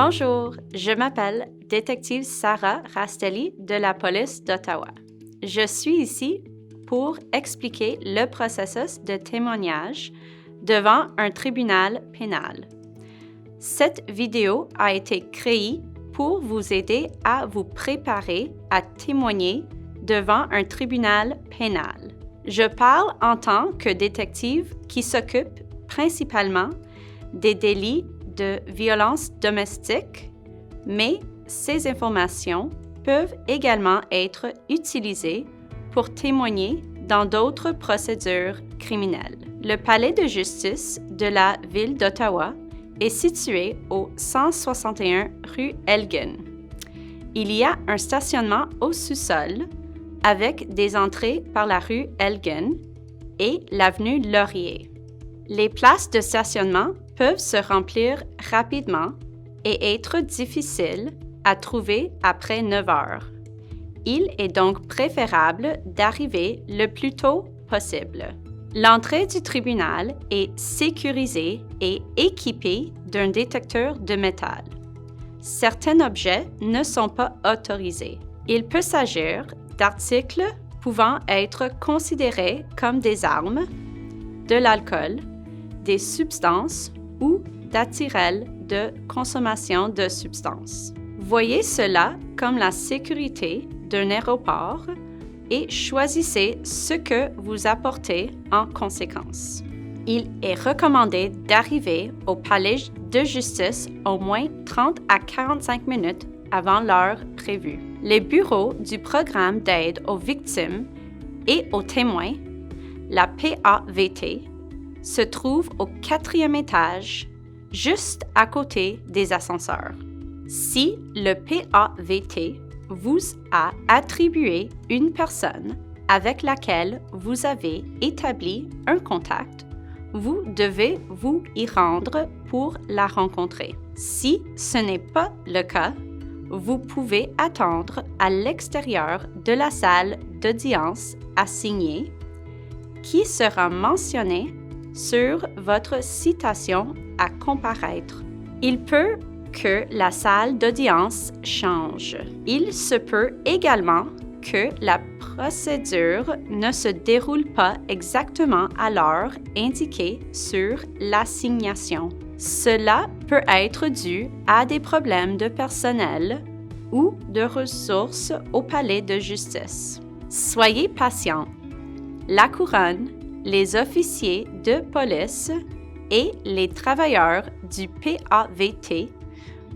Bonjour, je m'appelle détective Sarah Rastelli de la police d'Ottawa. Je suis ici pour expliquer le processus de témoignage devant un tribunal pénal. Cette vidéo a été créée pour vous aider à vous préparer à témoigner devant un tribunal pénal. Je parle en tant que détective qui s'occupe principalement des délits de violence domestique, mais ces informations peuvent également être utilisées pour témoigner dans d'autres procédures criminelles. Le palais de justice de la ville d'Ottawa est situé au 161 rue Elgin. Il y a un stationnement au sous-sol avec des entrées par la rue Elgin et l'avenue Laurier. Les places de stationnement peuvent se remplir rapidement et être difficiles à trouver après 9 heures. Il est donc préférable d'arriver le plus tôt possible. L'entrée du tribunal est sécurisée et équipée d'un détecteur de métal. Certains objets ne sont pas autorisés. Il peut s'agir d'articles pouvant être considérés comme des armes, de l'alcool, des substances ou d'attirels de consommation de substances. Voyez cela comme la sécurité d'un aéroport et choisissez ce que vous apportez en conséquence. Il est recommandé d'arriver au palais de justice au moins 30 à 45 minutes avant l'heure prévue. Les bureaux du programme d'aide aux victimes et aux témoins, la PAVT, se trouvent au 4e étage, juste à côté des ascenseurs. Si le PAVT vous a attribué une personne avec laquelle vous avez établi un contact, vous devez vous y rendre pour la rencontrer. Si ce n'est pas le cas, vous pouvez attendre à l'extérieur de la salle d'audience assignée qui sera mentionnée sur votre citation à comparaître. Il peut que la salle d'audience change. Il se peut également que la procédure ne se déroule pas exactement à l'heure indiquée sur l'assignation. Cela peut être dû à des problèmes de personnel ou de ressources au palais de justice. Soyez patient. La couronne, les officiers de police et les travailleurs du PAVT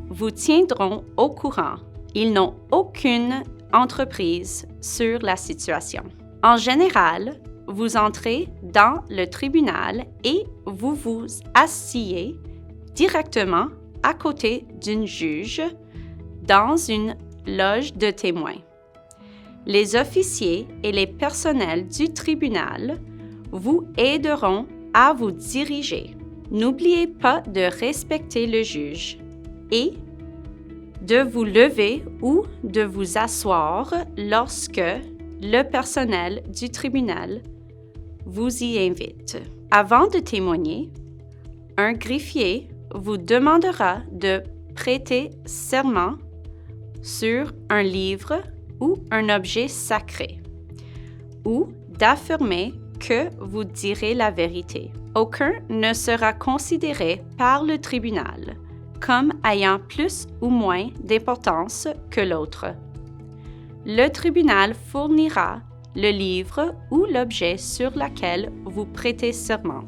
vous tiendront au courant. Ils n'ont aucune entreprise sur la situation. En général, vous entrez dans le tribunal et vous vous asseyez directement à côté d'une juge dans une loge de témoins. Les officiers et les personnels du tribunal vous aideront à vous diriger. N'oubliez pas de respecter le juge et de vous lever ou de vous asseoir lorsque le personnel du tribunal vous y invite. Avant de témoigner, un greffier vous demandera de prêter serment sur un livre ou un objet sacré ou d'affirmer que vous direz la vérité. Aucun ne sera considéré par le tribunal comme ayant plus ou moins d'importance que l'autre. Le tribunal fournira le livre ou l'objet sur lequel vous prêtez serment.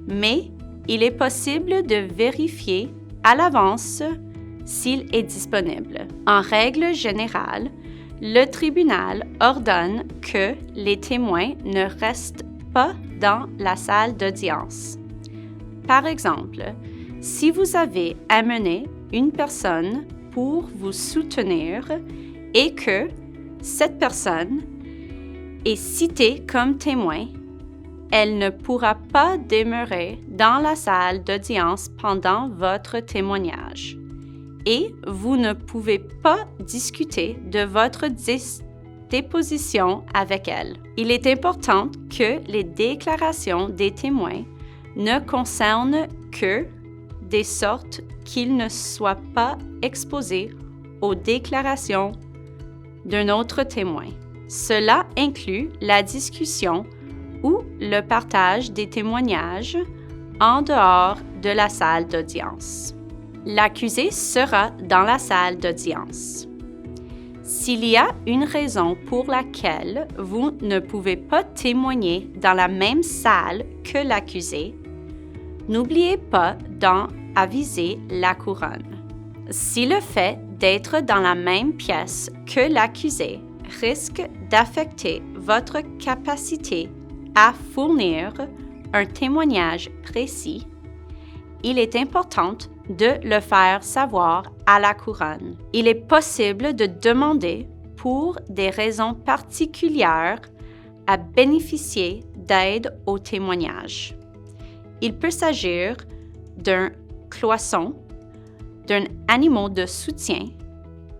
Mais il est possible de vérifier à l'avance s'il est disponible. En règle générale, le tribunal ordonne que les témoins ne restent pas dans la salle d'audience. Par exemple, si vous avez amené une personne pour vous soutenir et que cette personne est citée comme témoin, elle ne pourra pas demeurer dans la salle d'audience pendant votre témoignage. Et vous ne pouvez pas discuter de votre déposition avec elle. Il est important que les déclarations des témoins ne concernent que des sortes qu'il ne soit pas exposé aux déclarations d'un autre témoin. Cela inclut la discussion ou le partage des témoignages en dehors de la salle d'audience. L'accusé sera dans la salle d'audience. S'il y a une raison pour laquelle vous ne pouvez pas témoigner dans la même salle que l'accusé, n'oubliez pas d'en aviser la couronne. Si le fait d'être dans la même pièce que l'accusé risque d'affecter votre capacité à fournir un témoignage précis, il est important de le faire savoir à la couronne. Il est possible de demander, pour des raisons particulières, à bénéficier d'aide au témoignage. Il peut s'agir d'un cloisson, d'un animal de soutien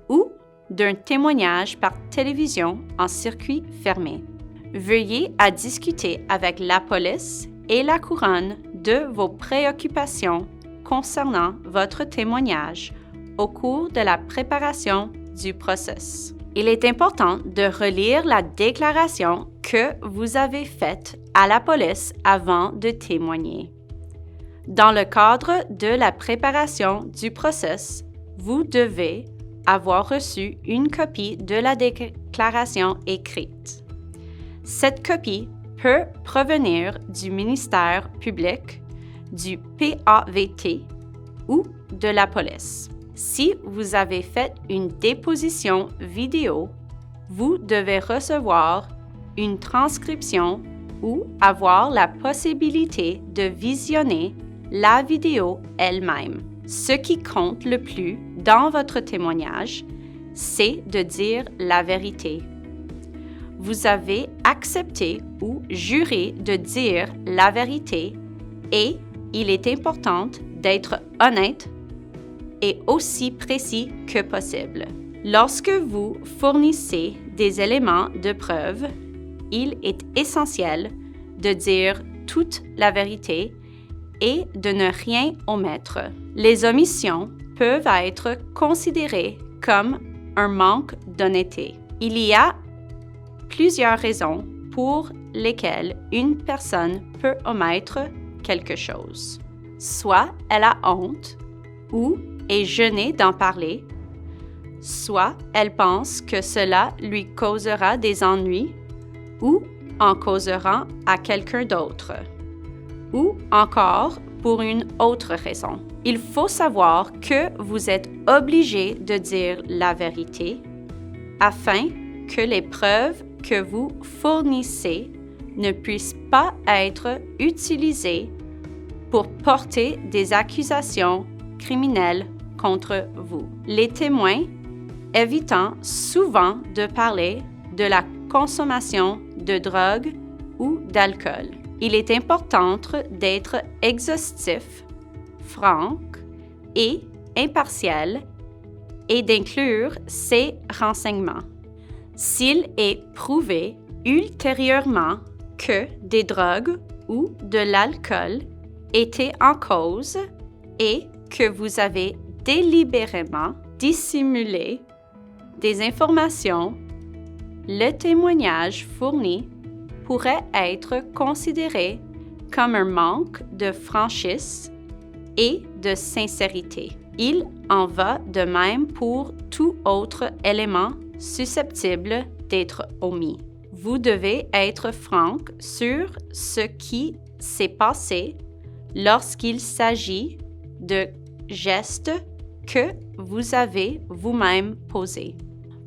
ou d'un témoignage par télévision en circuit fermé. Veuillez à discuter avec la police et la couronne de vos préoccupations concernant votre témoignage au cours de la préparation du procès. Il est important de relire la déclaration que vous avez faite à la police avant de témoigner. Dans le cadre de la préparation du procès, vous devez avoir reçu une copie de la déclaration écrite. Cette copie peut provenir du ministère public, du PAVT ou de la police. Si vous avez fait une déposition vidéo, vous devez recevoir une transcription ou avoir la possibilité de visionner la vidéo elle-même. Ce qui compte le plus dans votre témoignage, c'est de dire la vérité. Vous avez accepté ou juré de dire la vérité et il est important d'être honnête et aussi précis que possible. Lorsque vous fournissez des éléments de preuve, il est essentiel de dire toute la vérité et de ne rien omettre. Les omissions peuvent être considérées comme un manque d'honnêteté. Il y a plusieurs raisons pour lesquelles une personne peut omettre quelque chose. Soit elle a honte ou est gênée d'en parler, soit elle pense que cela lui causera des ennuis ou en causera à quelqu'un d'autre, ou encore pour une autre raison. Il faut savoir que vous êtes obligé de dire la vérité afin que les preuves que vous fournissez ne puissent pas être utilisées pour porter des accusations criminelles contre vous. Les témoins évitant souvent de parler de la consommation de drogue ou d'alcool. Il est important d'être exhaustif, franc et impartial et d'inclure ces renseignements. S'il est prouvé ultérieurement que des drogues ou de l'alcool étaient en cause et que vous avez délibérément dissimulé des informations, le témoignage fourni pourrait être considéré comme un manque de franchise et de sincérité. Il en va de même pour tout autre élément susceptible d'être omis. Vous devez être franc sur ce qui s'est passé lorsqu'il s'agit de gestes que vous avez vous-même posés.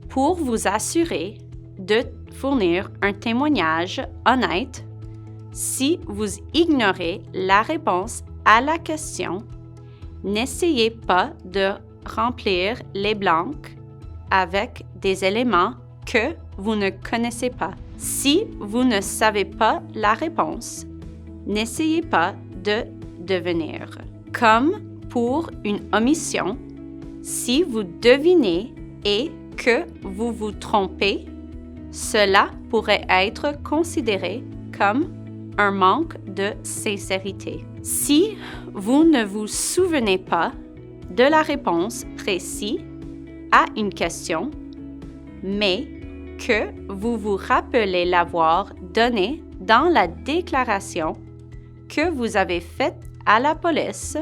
Pour vous assurer de fournir un témoignage honnête, si vous ignorez la réponse à la question, n'essayez pas de remplir les blancs avec des éléments que vous ne connaissez pas. Si vous ne savez pas la réponse, n'essayez pas de devenir. Comme pour une omission, si vous devinez et que vous vous trompez, cela pourrait être considéré comme un manque de sincérité. Si vous ne vous souvenez pas de la réponse précise à une question, mais que vous vous rappelez l'avoir donnée dans la déclaration que vous avez faite à la police,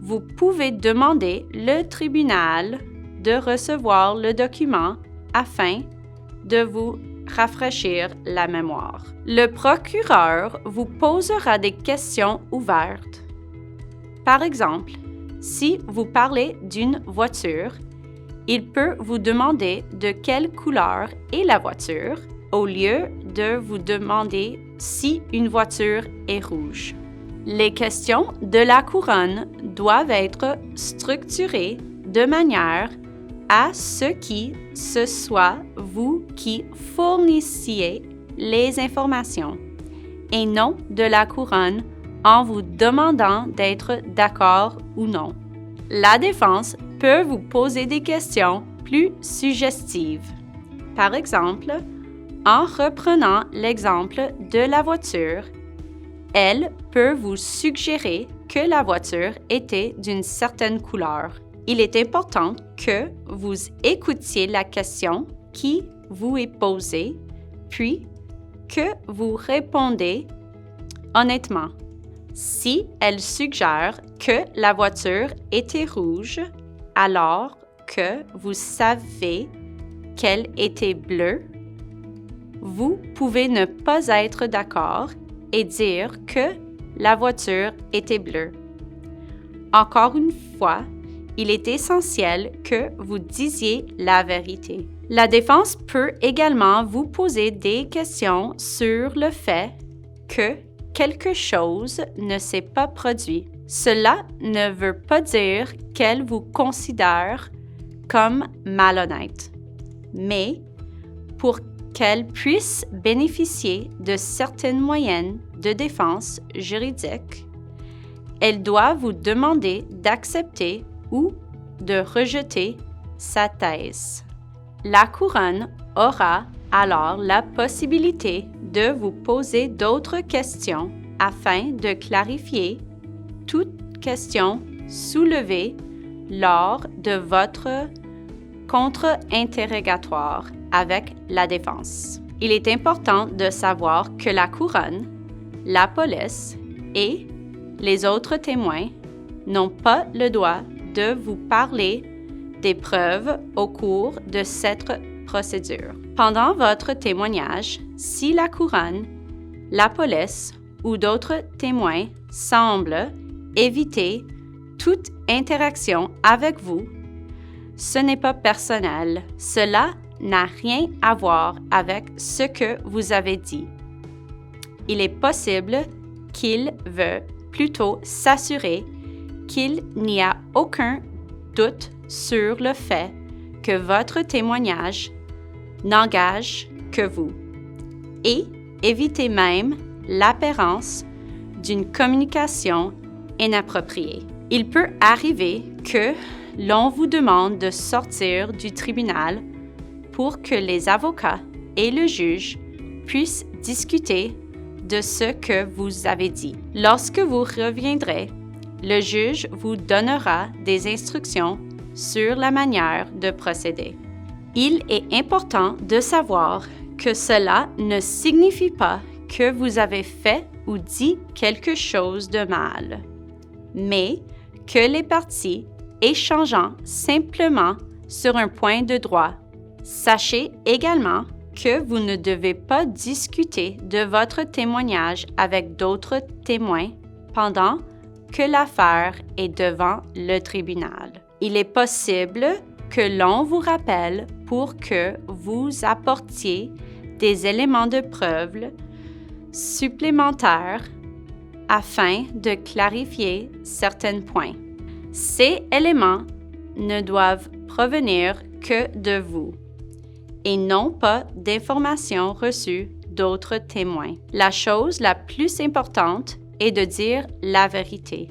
vous pouvez demander le tribunal de recevoir le document afin de vous rafraîchir la mémoire. Le procureur vous posera des questions ouvertes. Par exemple, si vous parlez d'une voiture, il peut vous demander de quelle couleur est la voiture au lieu de vous demander si une voiture est rouge. Les questions de la couronne doivent être structurées de manière à ce que ce soit vous qui fournissiez les informations et non de la couronne en vous demandant d'être d'accord ou non. La défense peut vous poser des questions plus suggestives. Par exemple, en reprenant l'exemple de la voiture, elle peut vous suggérer que la voiture était d'une certaine couleur. Il est important que vous écoutiez la question qui vous est posée, puis que vous répondez honnêtement. Si elle suggère que la voiture était rouge, alors que vous savez qu'elle était bleue, vous pouvez ne pas être d'accord et dire que la voiture était bleue. Encore une fois, il est essentiel que vous disiez la vérité. La défense peut également vous poser des questions sur le fait que quelque chose ne s'est pas produit. Cela ne veut pas dire qu'elle vous considère comme malhonnête, mais pour qu'elle puisse bénéficier de certaines moyens de défense juridique, elle doit vous demander d'accepter ou de rejeter sa thèse. La couronne aura alors la possibilité de vous poser d'autres questions afin de clarifier toute question soulevée lors de votre contre-interrogatoire avec la défense. Il est important de savoir que la couronne, la police et les autres témoins n'ont pas le droit de vous parler des preuves au cours de cette procédure. Pendant votre témoignage, si la couronne, la police ou d'autres témoins semblent éviter toute interaction avec vous, ce n'est pas personnel. Cela n'a rien à voir avec ce que vous avez dit. Il est possible qu'il veuille plutôt s'assurer qu'il n'y a aucun doute sur le fait que votre témoignage n'engage que vous et éviter même l'apparence d'une communication inappropriée. Il peut arriver que l'on vous demande de sortir du tribunal pour que les avocats et le juge puissent discuter de ce que vous avez dit. Lorsque vous reviendrez, le juge vous donnera des instructions sur la manière de procéder. Il est important de savoir que cela ne signifie pas que vous avez fait ou dit quelque chose de mal, mais que les parties échangeant simplement sur un point de droit. Sachez également que vous ne devez pas discuter de votre témoignage avec d'autres témoins pendant que l'affaire est devant le tribunal. Il est possible que l'on vous rappelle pour que vous apportiez des éléments de preuve supplémentaires afin de clarifier certains points. Ces éléments ne doivent provenir que de vous et non pas d'informations reçues d'autres témoins. La chose la plus importante est de dire la vérité.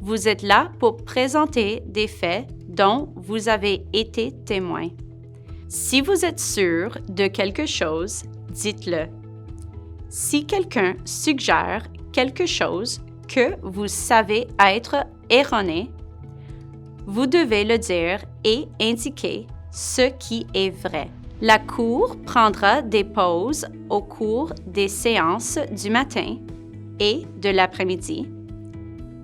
Vous êtes là pour présenter des faits dont vous avez été témoin. Si vous êtes sûr de quelque chose, dites-le. Si quelqu'un suggère quelque chose que vous savez être erroné, vous devez le dire et indiquer ce qui est vrai. La Cour prendra des pauses au cours des séances du matin et de l'après-midi,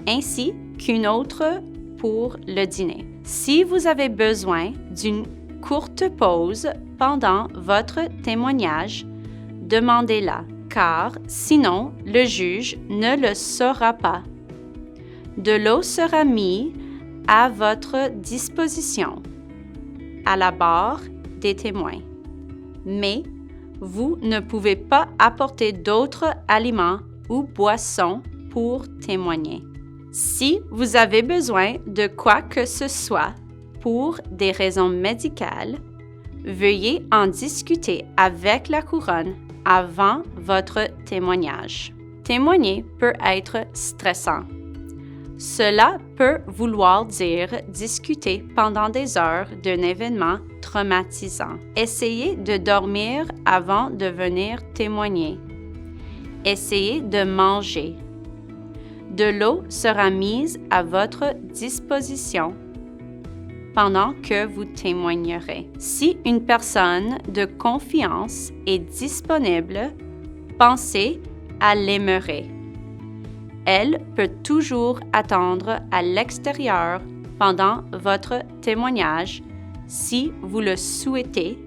ainsi qu'une autre pour le dîner. Si vous avez besoin d'une courte pause pendant votre témoignage, demandez-la, car sinon le juge ne le saura pas. De l'eau sera mise à votre disposition à la barre des témoins, mais vous ne pouvez pas apporter d'autres aliments ou boissons pour témoigner. Si vous avez besoin de quoi que ce soit pour des raisons médicales, veuillez en discuter avec la couronne avant votre témoignage. Témoigner peut être stressant. Cela peut vouloir dire discuter pendant des heures d'un événement traumatisant. Essayez de dormir avant de venir témoigner. Essayez de manger. De l'eau sera mise à votre disposition pendant que vous témoignerez. Si une personne de confiance est disponible, pensez à l'aimerer. Elle peut toujours attendre à l'extérieur pendant votre témoignage si vous le souhaitez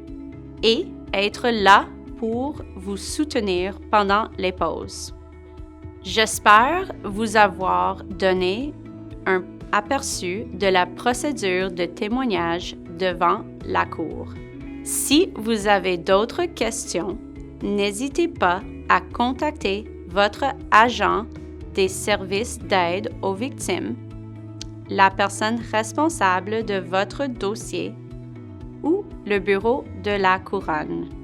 et être là pour vous soutenir pendant les pauses. J'espère vous avoir donné un aperçu de la procédure de témoignage devant la Cour. Si vous avez d'autres questions, n'hésitez pas à contacter votre agent des services d'aide aux victimes, la personne responsable de votre dossier ou le bureau de la Couronne.